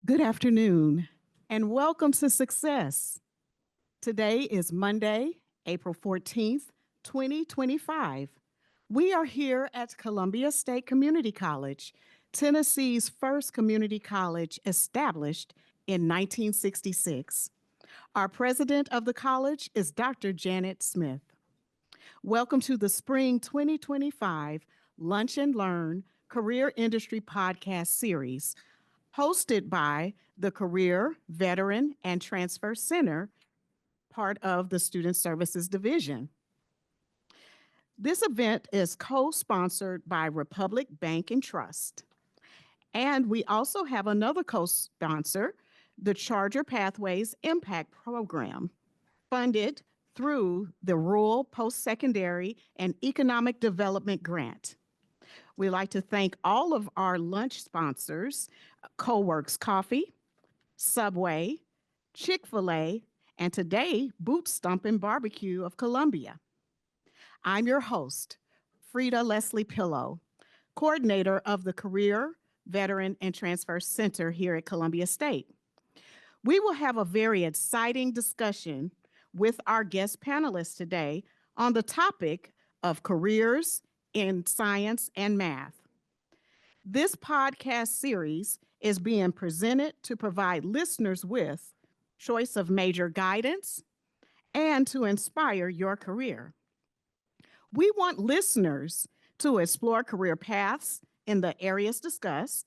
Good afternoon, and welcome to Success. Today is Monday, April 14th, 2025. We are here at Columbia State Community College, Tennessee's first community college established in 1966. Our president of the college is Dr. Janet Smith. Welcome to the Spring 2025 Lunch and Learn Career Industry Podcast Series, hosted by the Career, Veteran, and Transfer Center, part of the Student Services Division. This event is co-sponsored by Republic Bank and Trust. And we also have another co-sponsor, the Charger Pathways Impact Program, funded through the Rural Post-Secondary and Economic Development Grant. We'd like to thank all of our lunch sponsors, Coworks Coffee, Subway, Chick-fil-A, and today, Boot Stompin' Barbecue of Columbia. I'm your host, Frida Leslie Pillow, coordinator of the Career, Veteran, and Transfer Center here at Columbia State. We will have a very exciting discussion with our guest panelists today on the topic of careers in science and math. This podcast series is being presented to provide listeners with choice of major guidance and to inspire your career. We want listeners to explore career paths in the areas discussed,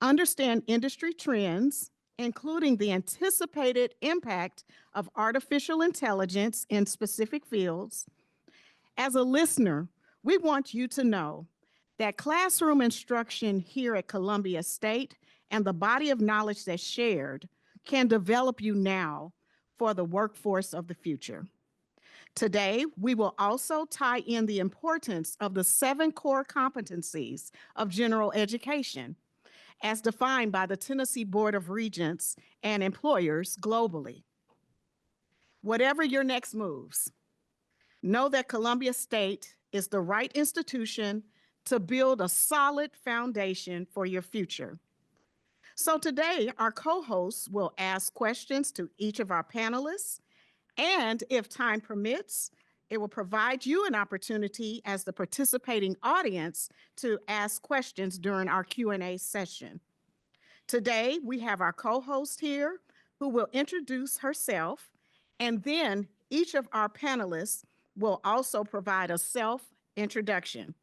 understand industry trends, including the anticipated impact of artificial intelligence in specific fields. As a listener, we want you to know that classroom instruction here at Columbia State and the body of knowledge that's shared can develop you now for the workforce of the future. Today, we will also tie in the importance of the 7 core competencies of general education as defined by the Tennessee Board of Regents and employers globally. Whatever your next moves, know that Columbia State is the right institution to build a solid foundation for your future. So today, our co-hosts will ask questions to each of our panelists, and if time permits, it will provide you an opportunity as the participating audience to ask questions during our Q&A session. Today, we have our co-host here who will introduce herself, and then each of our panelists will also provide a self-introduction.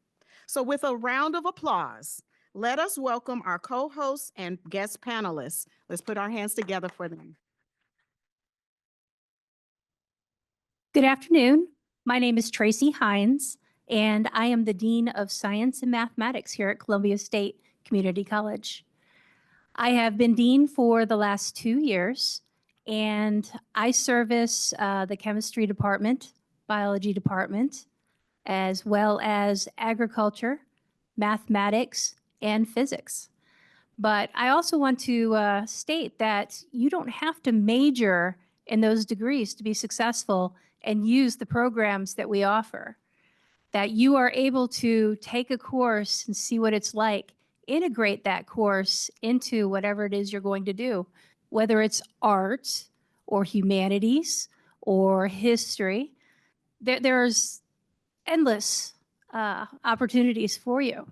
So with a round of applause, let us welcome our co-hosts and guest panelists. Let's put our hands together for them. Good afternoon. My name is Tracy Hines, and I am the Dean of Science and Mathematics here at Columbia State Community College. I have been Dean for the last 2 years, and I service the Chemistry Department, Biology Department, as well as Agriculture, Mathematics, and Physics. But I also want to state that you don't have to major in those degrees to be successful and use the programs that we offer. That you are able to take a course and see what it's like, integrate that course into whatever it is you're going to do, whether it's art or humanities or history. There's endless opportunities for you.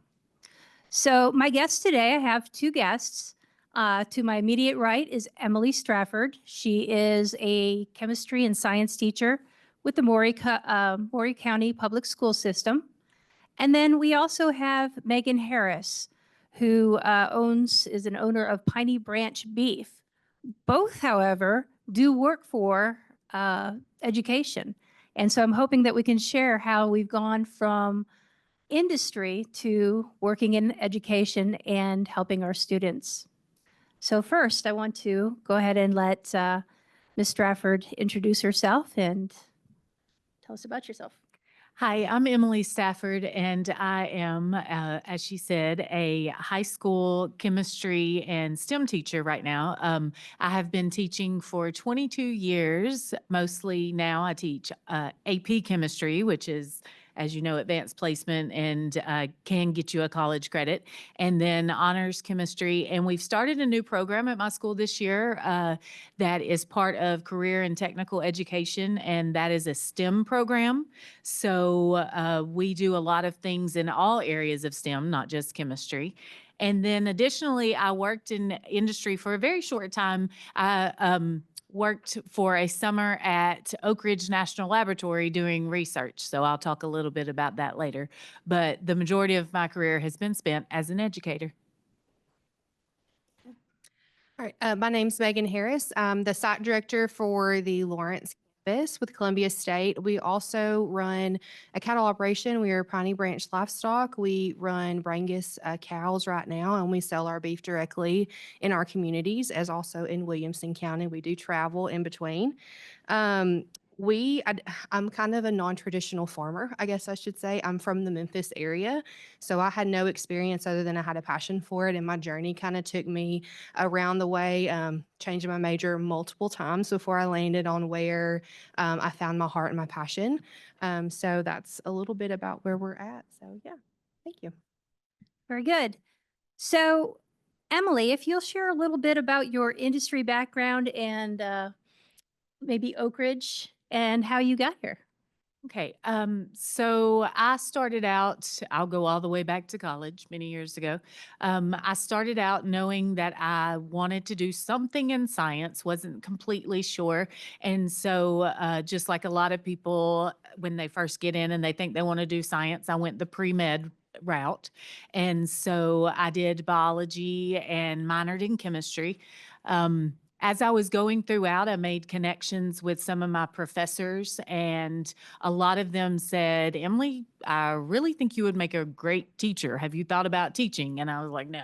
So my guests today, I have 2 guests. To my immediate right is Emily Strafford. She is a chemistry and science teacher with the Maury County Public School System. And then we also have Megan Harris, who is an owner of Piney Branch Beef. Both, however, do work for education. And so I'm hoping that we can share how we've gone from industry to working in education and helping our students. So first, I want to go ahead and let Ms. Strafford introduce herself and tell us about yourself. Hi, I'm Emily Stafford, and I am, as she said, a high school chemistry and STEM teacher right now. I have been teaching for 22 years. Mostly now I teach AP chemistry, which is as you know, advanced placement and can get you a college credit, and then honors chemistry. And we've started a new program at my school this year that is part of career and technical education, and that is a STEM program. So we do a lot of things in all areas of STEM, not just chemistry. And then additionally, I worked in industry for a very short time. I worked for a summer at Oak Ridge National Laboratory doing research. So I'll talk a little bit about that later. But the majority of my career has been spent as an educator. All right, my name's Megan Harris. I'm the site director for the Lawrence campus with Columbia State. We also run a cattle operation. We are Piney Branch Livestock. We run Brangus cows right now, and we sell our beef directly in our communities, as also in Williamson County. We do travel in between. I'm kind of a non-traditional farmer, I guess I should say. I'm from the Memphis area, so I had no experience other than I had a passion for it, and my journey kind of took me around the way, changing my major multiple times before I landed on where I found my heart and my passion. So that's a little bit about where we're at. So yeah, thank you. Very good. So, Emily, if you'll share a little bit about your industry background and maybe Oak Ridge and how you got here. Okay, so I started out, I'll go all the way back to college many years ago. I started out knowing that I wanted to do something in science, wasn't completely sure. And so, just like a lot of people, when they first get in and they think they want to do science, I went the pre-med route. And so I did biology and minored in chemistry. As I was going throughout, I made connections with some of my professors, and a lot of them said, Emily, I really think you would make a great teacher. Have you thought about teaching? And I was like, no,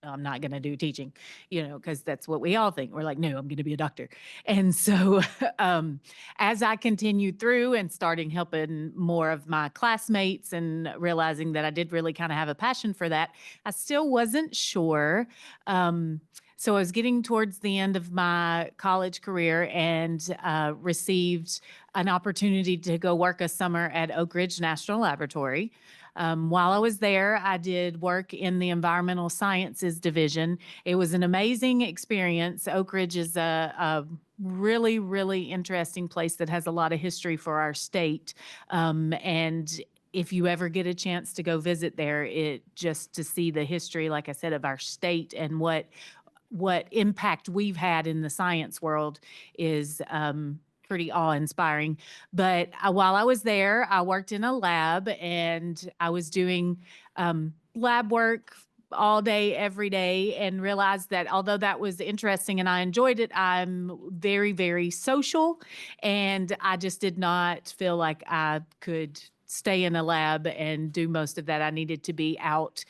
I'm not going to do teaching, because that's what we all think. We're like, no, I'm going to be a doctor. And so as I continued through and starting helping more of my classmates and realizing that I did really kind of have a passion for that, I still wasn't sure. So I was getting towards the end of my college career and received an opportunity to go work a summer at Oak Ridge National Laboratory. While I was there, I did work in the environmental sciences division. It was an amazing experience. Oak Ridge is a really, really interesting place that has a lot of history for our state. And if you ever get a chance to go visit there, just to see the history, like I said, of our state and what impact we've had in the science world is pretty awe-inspiring. But while I was there, I worked in a lab and I was doing lab work all day, every day, and realized that although that was interesting and I enjoyed it, I'm very, very social, and I just did not feel like I could stay in a lab and do most of that. I needed to be out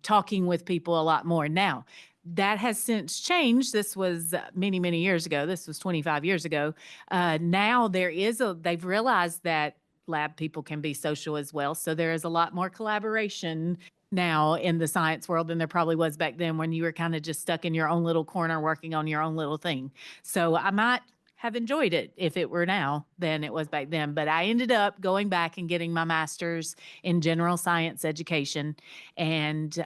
talking with people a lot more. Now, that has since changed. This was many, many years ago. This was 25 years ago. Now they've realized that lab people can be social as well. So there is a lot more collaboration now in the science world than there probably was back then when you were kind of just stuck in your own little corner working on your own little thing. So I might have enjoyed it if it were now than it was back then. But I ended up going back and getting my master's in general science education and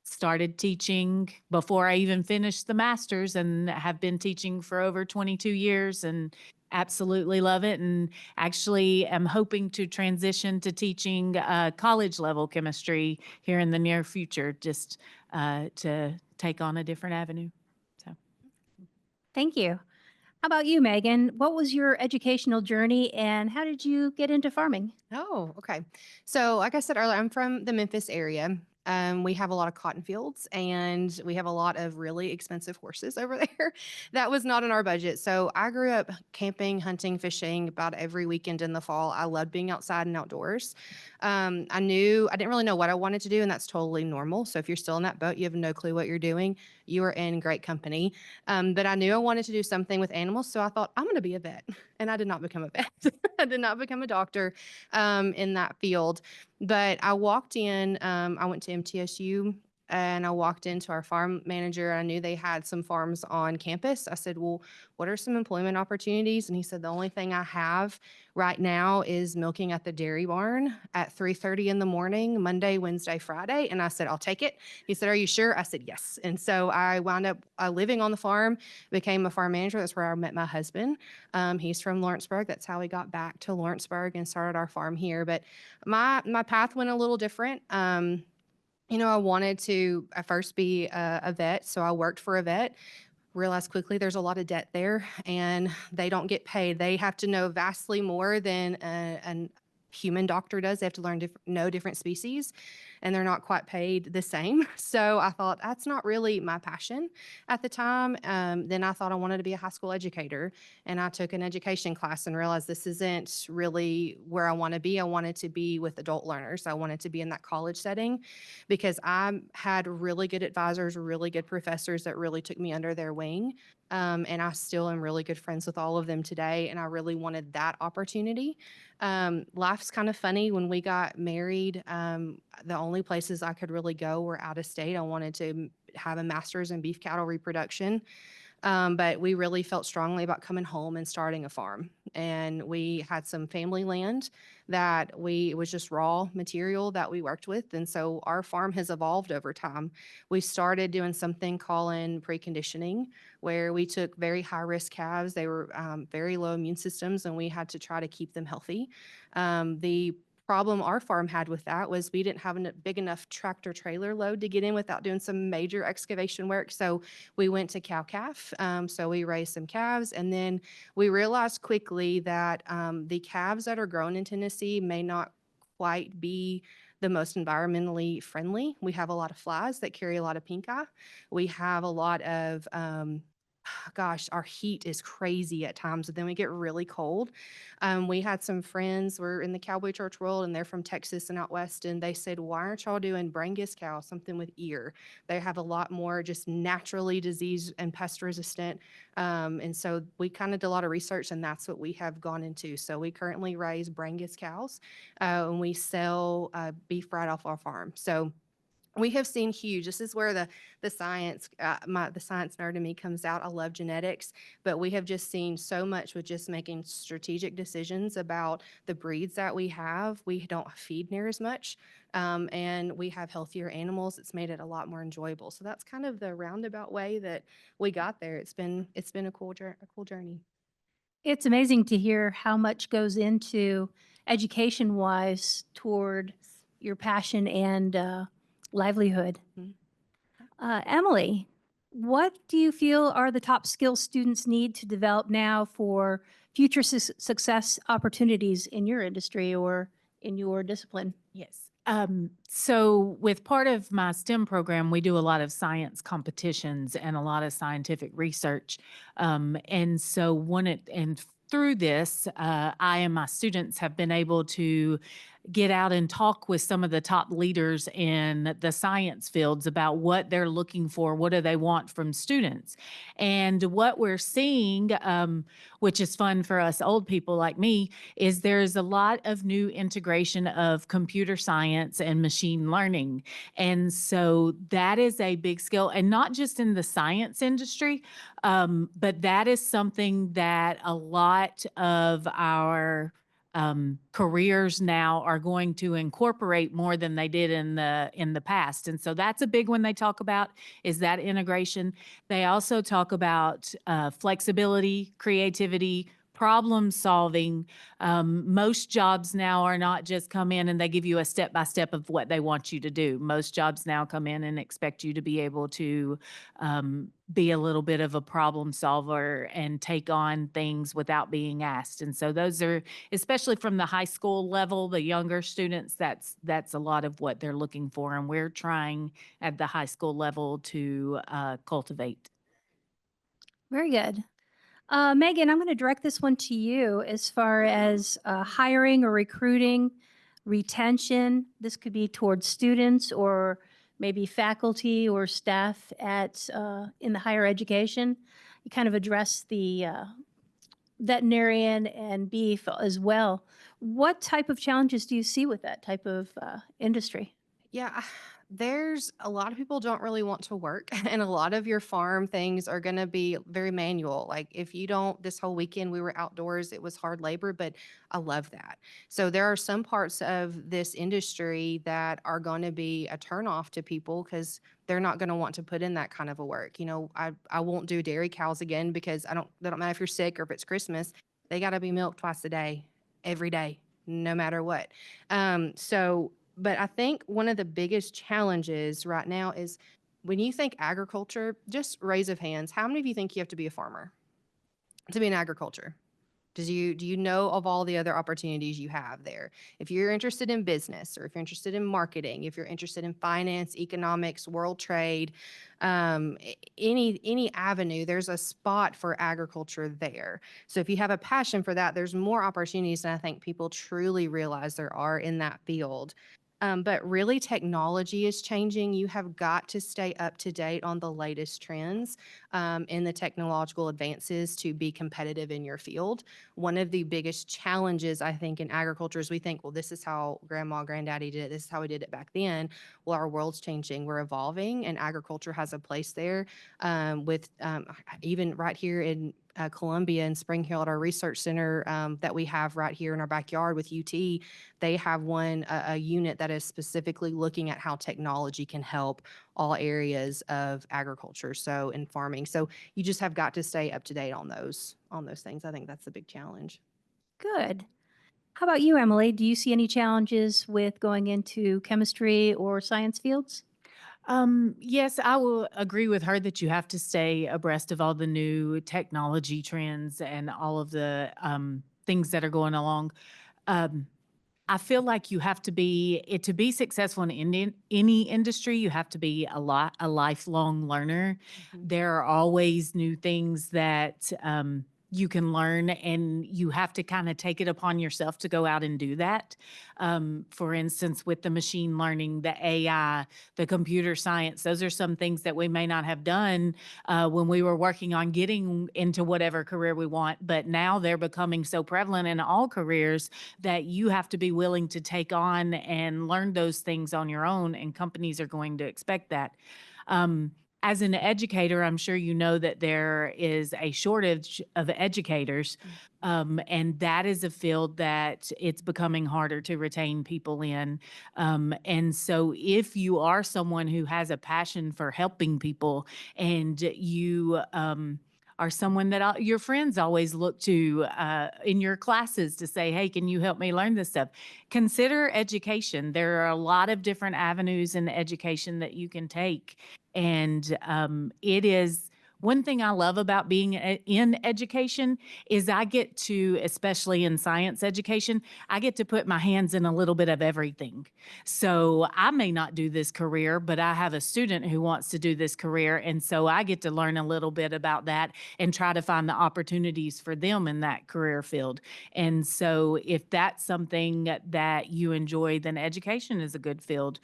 started teaching before I even finished the master's, and have been teaching for over 22 years and absolutely love it. And actually am hoping to transition to teaching college level chemistry here in the near future, just to take on a different avenue. So. Thank you. How about you, Megan? What was your educational journey and how did you get into farming? Oh, okay. So, like I said earlier, I'm from the Memphis area. We have a lot of cotton fields and we have a lot of really expensive horses over there. That was not in our budget. So, I grew up camping, hunting, fishing about every weekend in the fall. I loved being outside and outdoors. I didn't really know what I wanted to do, and that's totally normal. So, if you're still in that boat, you have no clue what you're doing, you are in great company. But I knew I wanted to do something with animals. So, I thought, I'm going to be a vet. And I did not become a vet. I did not become a doctor in that field. But I walked in, I went to MTSU and I walked into our farm manager. I knew they had some farms on campus. I said, well, what are some employment opportunities? And he said, the only thing I have right now is milking at the dairy barn at 3:30 in the morning, Monday, Wednesday, Friday. And I said, I'll take it. He said, are you sure? I said, yes. And so I wound up living on the farm, became a farm manager. That's where I met my husband. He's from Lawrenceburg. That's how we got back to Lawrenceburg and started our farm here. But my path went a little different. I wanted to at first be a vet, so I worked for a vet. Realized quickly there's a lot of debt there, and they don't get paid. They have to know vastly more than an human doctor does. They have to know different species, and they're not quite paid the same. So I thought that's not really my passion at the time. Then I thought I wanted to be a high school educator, and I took an education class and realized this isn't really where I want to be. I wanted to be with adult learners. I wanted to be in that college setting because I had really good advisors, really good professors that really took me under their wing. And I still am really good friends with all of them today. And I really wanted that opportunity. Life's kind of funny. When we got married, the only places I could really go were out of state. I wanted to have a master's in beef cattle reproduction. But we really felt strongly about coming home and starting a farm. And we had some family land that it was just raw material that we worked with. And so our farm has evolved over time. We started doing something called preconditioning, where we took very high risk calves. They were very low immune systems, and we had to try to keep them healthy. The problem our farm had with that was we didn't have a big enough tractor trailer load to get in without doing some major excavation work. So we went to cow-calf. So we raised some calves, and then we realized quickly that the calves that are grown in Tennessee may not quite be the most environmentally friendly. We have a lot of flies that carry a lot of pink eye. We have a lot of gosh, our heat is crazy at times, but then we get really cold. We had some friends, we're in the cowboy church world, and they're from Texas and out west, and they said, why aren't y'all doing Brangus cow, something with ear? They have a lot more just naturally disease and pest resistant. And so we kind of did a lot of research, and that's what we have gone into. So we currently raise Brangus cows, and we sell beef right off our farm. So we have seen huge. This is where the science, the science nerd in me comes out. I love genetics, but we have just seen so much with just making strategic decisions about the breeds that we have. We don't feed near as much, and we have healthier animals. It's made it a lot more enjoyable. So that's kind of the roundabout way that we got there. It's been a cool journey. It's amazing to hear how much goes into education-wise toward your passion and livelihood. Mhm. Emily, what do you feel are the top skills students need to develop now for future success opportunities in your industry or in your discipline? Yes. So with part of my STEM program, we do a lot of science competitions and a lot of scientific research. And so through this, I and my students have been able to get out and talk with some of the top leaders in the science fields about what they're looking for, what do they want from students. And what we're seeing, which is fun for us old people like me, is there's a lot of new integration of computer science and machine learning. And so that is a big skill, and not just in the science industry, but that is something that a lot of our careers now are going to incorporate more than they did in the past. And so that's a big one they talk about, is that integration. They also talk about flexibility, creativity, problem solving. Most jobs now are not just come in and they give you a step-by-step of what they want you to do. Most jobs now come in and expect you to be able to be a little bit of a problem solver and take on things without being asked. And so those are, especially from the high school level, the younger students, that's a lot of what they're looking for. And we're trying at the high school level to cultivate. Very good. Megan, I'm going to direct this one to you as far as hiring or recruiting, retention. This could be towards students or maybe faculty or staff at in the higher education. You kind of address the veterinarian and beef as well. What type of challenges do you see with that type of industry? Yeah, There's a lot of people don't really want to work, and a lot of your farm things are going to be very manual. Like if you don't, this whole weekend we were outdoors, it was hard labor, but I love that. So there are some parts of this industry that are going to be a turnoff to people because they're not going to want to put in that kind of a work. I won't do dairy cows again because they don't matter if you're sick or if it's Christmas, they got to be milked twice a day, every day, no matter what. But I think one of the biggest challenges right now is when you think agriculture, just raise of hands, how many of you think you have to be a farmer to be in agriculture? Do you know of all the other opportunities you have there? If you're interested in business, or if you're interested in marketing, if you're interested in finance, economics, world trade, any avenue, there's a spot for agriculture there. So if you have a passion for that, there's more opportunities than I think people truly realize there are in that field. But really, technology is changing. You have got to stay up to date on the latest trends in the technological advances to be competitive in your field. One of the biggest challenges, I think, in agriculture is we think, well, this is how grandma, granddaddy did it. This is how we did it back then. Well, our world's changing. We're evolving, and agriculture has a place there. Even right here in Columbia and Spring Hill at our research center that we have right here in our backyard with UT, they have a unit that is specifically looking at how technology can help all areas of agriculture, so in farming. So you just have got to stay up to date on those things. I think that's the big challenge. Good. How about you, Emily? Do you see any challenges with going into chemistry or science fields? Yes, I will agree with her that you have to stay abreast of all the new technology trends and all of the things that are going along. Um, I feel like you have to to be successful in any industry, you have to be a lifelong learner. Mhm. There are always new things that you can learn, and you have to kind of take it upon yourself to go out and do that. For instance, with the machine learning, the AI, the computer science, those are some things that we may not have done when we were working on getting into whatever career we want, but now they're becoming so prevalent in all careers that you have to be willing to take on and learn those things on your own, and companies are going to expect that. Um, as an educator, I'm sure you know that there is a shortage of educators, and that is a field that it's becoming harder to retain people in. And so, if you are someone who has a passion for helping people, and you are someone that your friends always look to in your classes to say, hey, can you help me learn this stuff? Consider education. There are a lot of different avenues in education that you can take. And it is one thing I love about being in education is I get to, especially in science education, I get to put my hands in a little bit of everything. So I may not do this career, but I have a student who wants to do this career. And so I get to learn a little bit about that and try to find the opportunities for them in that career field. And so if that's something that you enjoy, then education is a good field.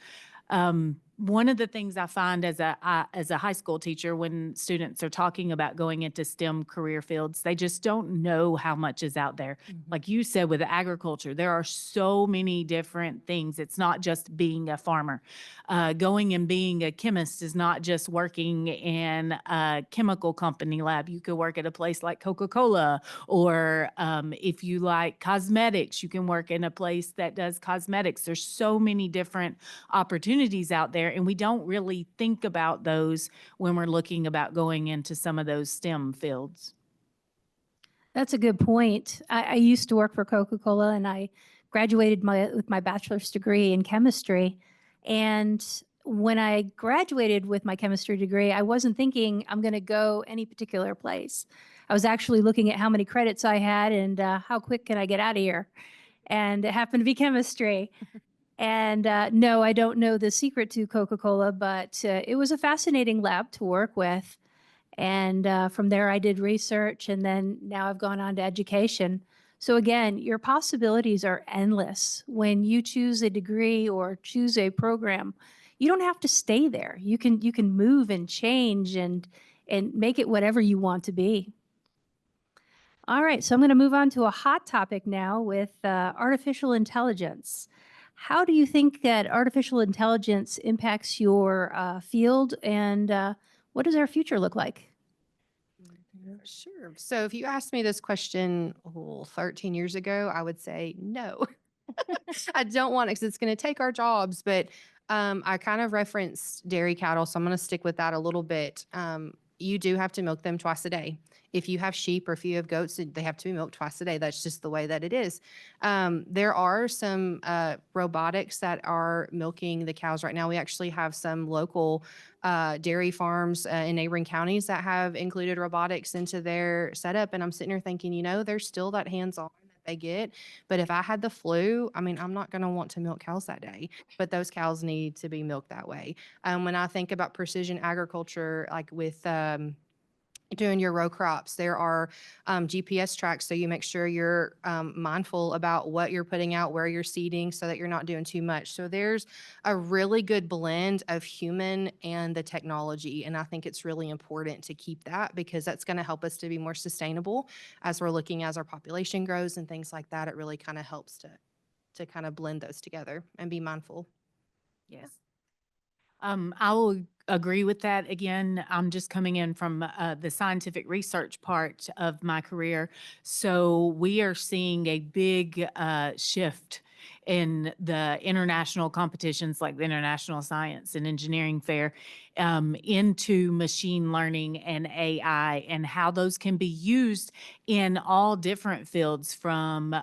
One of the things I find as a high school teacher, when students are talking about going into STEM career fields, they just don't know how much is out there. Like you said, with agriculture, there are so many different things. It's not just being a farmer. Going and being a chemist is not just working in a chemical company lab. You could work at a place like Coca-Cola, or if you like cosmetics, you can work in a place that does cosmetics. There's so many different opportunities out there, and we don't really think about those when we're looking about going into some of those STEM fields. That's a good point. I used to work for Coca-Cola, and I graduated with my bachelor's degree in chemistry. And when I graduated with my chemistry degree, I wasn't thinking I'm going to go any particular place. I was actually looking at how many credits I had and how quick can I get out of here. And it happened to be chemistry. And no, I don't know the secret to Coca-Cola, but it was a fascinating lab to work with. And from there, I did research, and then now I've gone on to education. So again, your possibilities are endless. When you choose a degree or choose a program, you don't have to stay there. You can move and change and make it whatever you want to be. All right, so I'm going to move on to a hot topic now with artificial intelligence. How do you think that artificial intelligence impacts your field, and what does our future look like? Sure. So if you asked me this question 13 years ago, I would say no. I don't want it because it's going to take our jobs. But I kind of referenced dairy cattle, so I'm going to stick with that a little bit. You do have to milk them twice a day. If you have sheep or if you have goats, they have to be milked twice a day. That's just the way that it is. There are some robotics that are milking the cows right now. We actually have some local dairy farms in neighboring counties that have included robotics into their setup. And I'm sitting here thinking, there's still that hands-on that they get. But if I had the flu, I mean, I'm not going to want to milk cows that day, but those cows need to be milked that way. When I think about precision agriculture, like with doing your row crops, there are GPS tracks, so you make sure you're mindful about what you're putting out, where you're seeding, so that you're not doing too much. So there's a really good blend of human and the technology, and I think it's really important to keep that because that's going to help us to be more sustainable as we're looking as our population grows and things like that. It really kind of helps to kind of blend those together and be mindful. Yes. I will agree with that. Again, I'm just coming in from the scientific research part of my career. So we are seeing a big shift in the international competitions like the International Science and Engineering Fair into machine learning and AI and how those can be used in all different fields from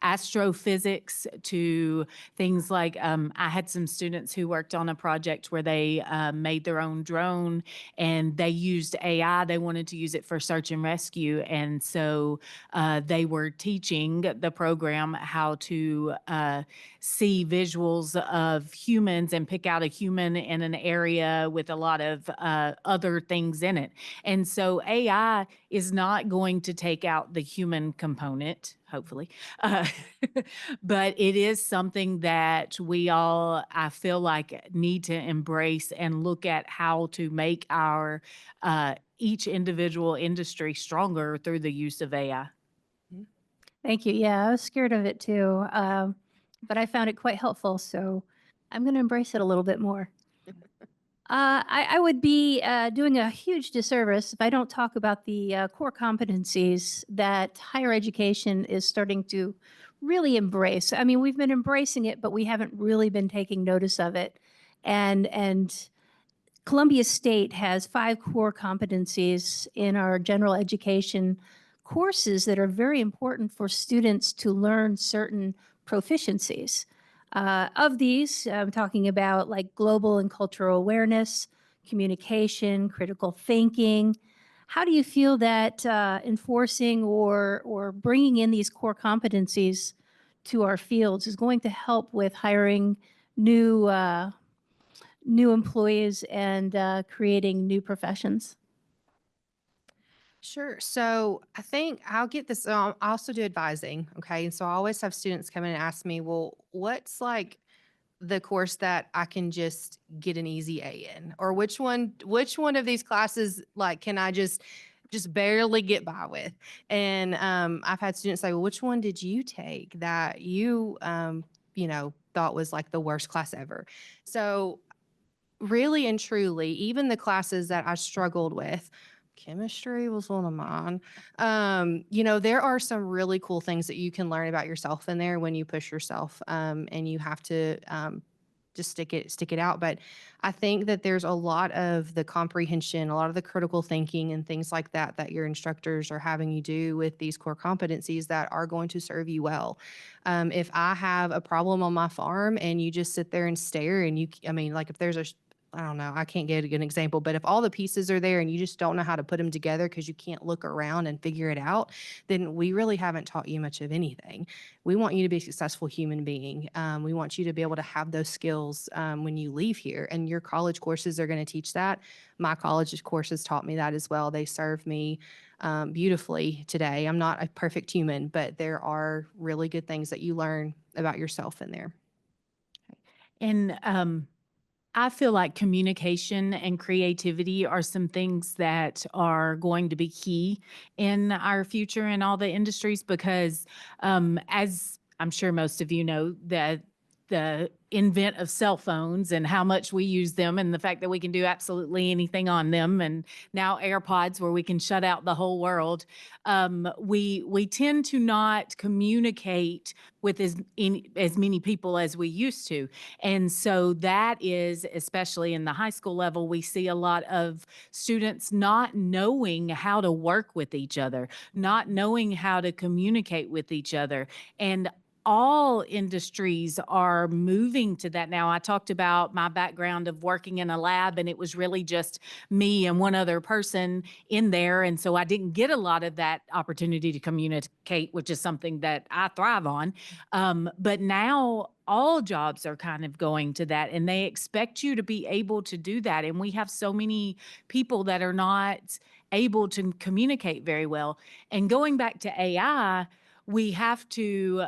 astrophysics to things like I had some students who worked on a project where they made their own drone and they used AI. They wanted to use it for search and rescue. And so they were teaching the program how to see visuals of humans and pick out a human in an area with a lot of other things in it. And so AI is not going to take out the human component, hopefully. But it is something that we all, I feel like, need to embrace and look at how to make our each individual industry stronger through the use of AI. Thank you. Yeah, I was scared of it too, but I found it quite helpful. So I'm going to embrace it a little bit more. I would be doing a huge disservice if I don't talk about the core competencies that higher education is starting to really embrace. I mean, we've been embracing it, but we haven't really been taking notice of it. And Columbia State has 5 core competencies in our general education courses that are very important for students to learn certain proficiencies. Of these, I'm talking about like global and cultural awareness, communication, critical thinking. How do you feel that enforcing or bringing in these core competencies to our fields is going to help with hiring new new employees and creating new professions? Sure. So I think I'll get this. I also do advising. Okay. And so I always have students come in and ask me, well, what's like the course that I can just get an easy A in? Or which one of these classes, like, can I just barely get by with? And I've had students say, well, which one did you take that thought was like the worst class ever? So really and truly, even the classes that I struggled with, chemistry was one of mine. There are some really cool things that you can learn about yourself in there when you push yourself, and you have to just stick it out. But I think that there's a lot of the comprehension, a lot of the critical thinking and things like that your instructors are having you do with these core competencies that are going to serve you well. If I have a problem on my farm and you just sit there and stare and like if there's I don't know, I can't get a good example, but if all the pieces are there and you just don't know how to put them together because you can't look around and figure it out, then we really haven't taught you much of anything. We want you to be a successful human being. We want you to be able to have those skills when you leave here, and your college courses are going to teach that. My college courses taught me that as well. They serve me beautifully today. I'm not a perfect human, but there are really good things that you learn about yourself in there. And I feel like communication and creativity are some things that are going to be key in our future in all the industries because, as I'm sure most of you know, that the invent of cell phones and how much we use them and the fact that we can do absolutely anything on them, and now AirPods where we can shut out the whole world, we tend to not communicate with as many people as we used to. And so that is, especially in the high school level, we see a lot of students not knowing how to work with each other, not knowing how to communicate with each other. And all industries are moving to that now. I talked about my background of working in a lab, and it was really just me and one other person in there. And so I didn't get a lot of that opportunity to communicate, which is something that I thrive on. But now all jobs are kind of going to that, and they expect you to be able to do that. And we have so many people that are not able to communicate very well. And going back to AI, we have to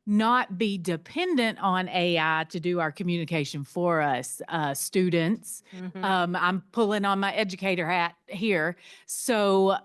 not be dependent on AI to do our communication for us, students. I'm pulling on my educator hat here. So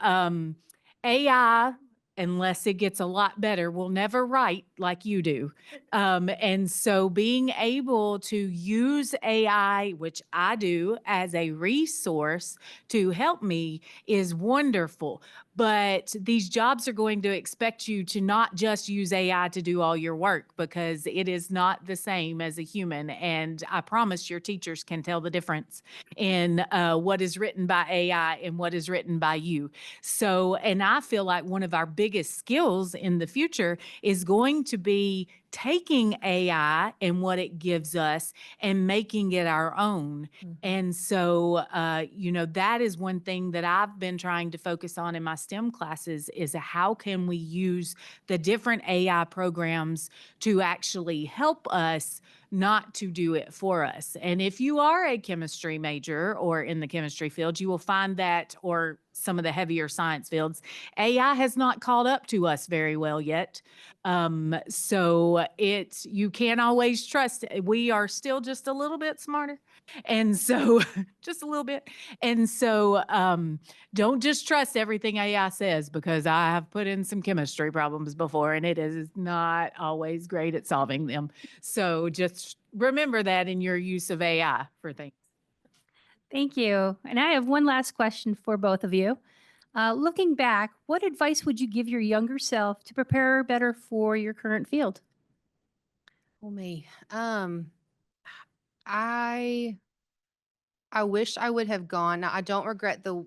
AI, unless it gets a lot better, will never write like you do. And so being able to use AI, which I do, as a resource to help me is wonderful. But these jobs are going to expect you to not just use AI to do all your work, because it is not the same as a human. And I promise your teachers can tell the difference in what is written by AI and what is written by you. So, and I feel like one of our biggest skills in the future is going to be taking AI and what it gives us and making it our own. And so, that is one thing that I've been trying to focus on in my STEM classes is how can we use the different AI programs to actually help us, not to do it for us. And if you are a chemistry major or in the chemistry field, you will find that, or some of the heavier science fields, AI has not caught up to us very well yet. So you can't always trust. We are still just a little bit smarter. And so just a little bit. And so don't just trust everything AI says, because I have put in some chemistry problems before and it is not always great at solving them. So just remember that in your use of AI for things. Thank you. And I have one last question for both of you. Looking back, what advice would you give your younger self to prepare better for your current field? Well, me. I wish I would have gone. Now, I don't regret the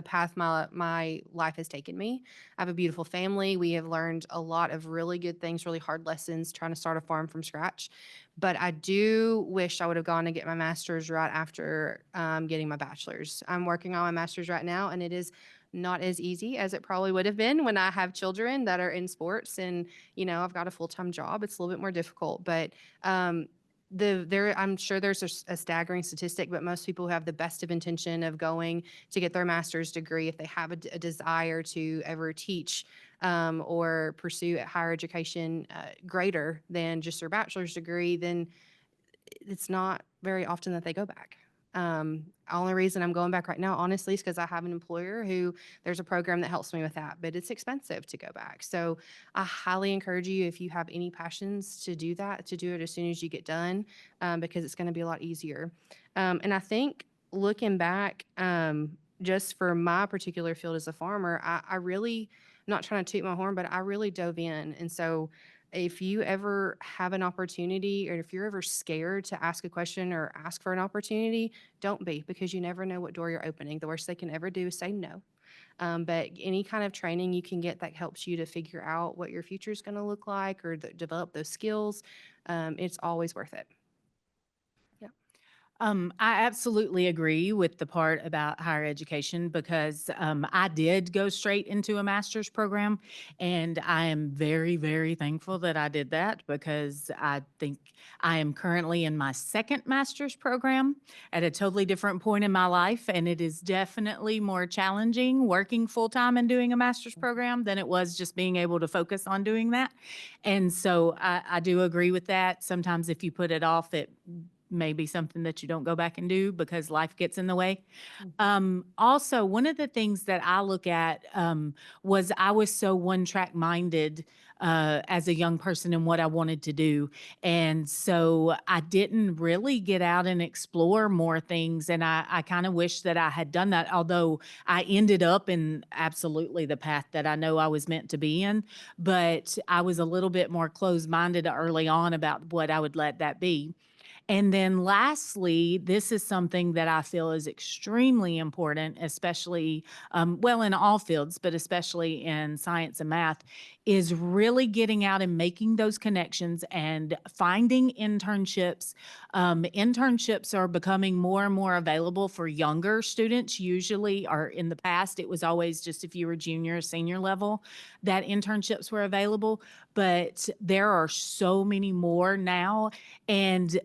path my life has taken me. I have a beautiful family. We have learned a lot of really good things, really hard lessons, trying to start a farm from scratch. But I do wish I would have gone to get my master's right after getting my bachelor's. I'm working on my master's right now, and it is not as easy as it probably would have been when I have children that are in sports and, I've got a full-time job. It's a little bit more difficult, but I'm sure there's a staggering statistic, but most people who have the best of intention of going to get their master's degree, if they have a desire to ever teach or pursue higher education greater than just their bachelor's degree, then it's not very often that they go back. Only reason I'm going back right now, honestly, is because I have an employer who there's a program that helps me with that, but it's expensive to go back. So I highly encourage you, if you have any passions, to do that, to do it as soon as you get done, because it's going to be a lot easier. And I think looking back, just for my particular field as a farmer, I really, not trying to toot my horn, but I really dove in. And so if you ever have an opportunity, or if you're ever scared to ask a question or ask for an opportunity, don't be, because you never know what door you're opening. The worst they can ever do is say no. But any kind of training you can get that helps you to figure out what your future is going to look like, or develop those skills, it's always worth it. I absolutely agree with the part about higher education, because I did go straight into a master's program, and I am very, very thankful that I did that, because I think I am currently in my second master's program at a totally different point in my life, and it is definitely more challenging working full-time and doing a master's program than it was just being able to focus on doing that. And so I do agree with that. Sometimes if you put it off, it may be something that you don't go back and do because life gets in the way. Also, one of the things that I look at was I was so one-track minded as a young person in what I wanted to do. And so I didn't really get out and explore more things. And I kind of wish that I had done that, although I ended up in absolutely the path that I know I was meant to be in. But I was a little bit more closed-minded early on about what I would let that be. And then lastly, this is something that I feel is extremely important, especially, well, in all fields, but especially in science and math, is really getting out and making those connections and finding internships. Internships are becoming more and more available for younger students. Usually, or in the past, it was always just if you were junior or senior level that internships were available. But there are so many more now. And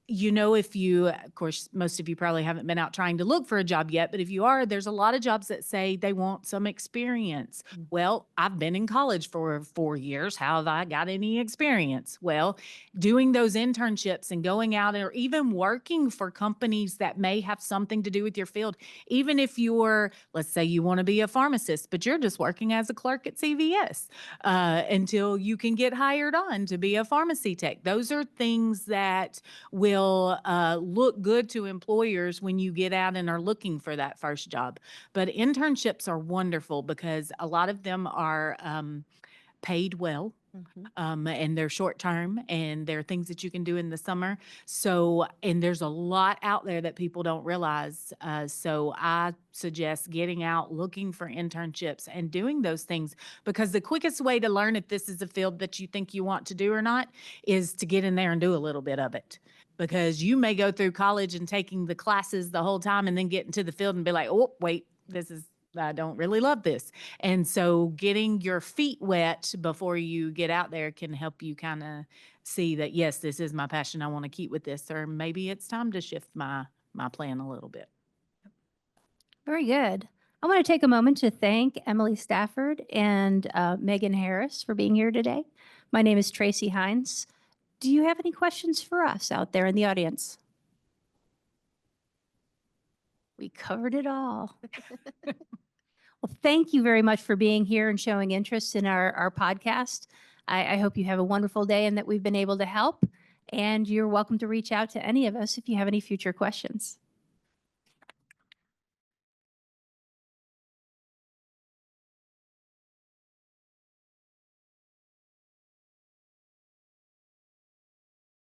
if you, of course, most of you probably haven't been out trying to look for a job yet, but if you are, there's a lot of jobs that say they want some experience. Well, I've been in college for 4 years. How have I got any experience? Well, doing those internships and going out or even working for companies that may have something to do with your field, even if you're, let's say you want to be a pharmacist, but you're just working as a clerk at CVS until you can get hired on to be a pharmacy tech. Those are things that will look good to employers when you get out and are looking for that first job. But internships are wonderful because a lot of them are paid well. And they're short term and they're things that you can do in the summer. So, and there's a lot out there that people don't realize. So I suggest getting out, looking for internships and doing those things, because the quickest way to learn if this is a field that you think you want to do or not is to get in there and do a little bit of it. Because you may go through college and taking the classes the whole time and then get into the field and be like, oh, wait, I don't really love this. And so getting your feet wet before you get out there can help you kind of see that, yes, this is my passion. I want to keep with this, or maybe it's time to shift my plan a little bit. Very good. I want to take a moment to thank Emily Stafford and Megan Harris for being here today. My name is Tracy Hines. Do you have any questions for us out there in the audience? We covered it all. Well, thank you very much for being here and showing interest in our podcast. I hope you have a wonderful day and that we've been able to help. And you're welcome to reach out to any of us if you have any future questions.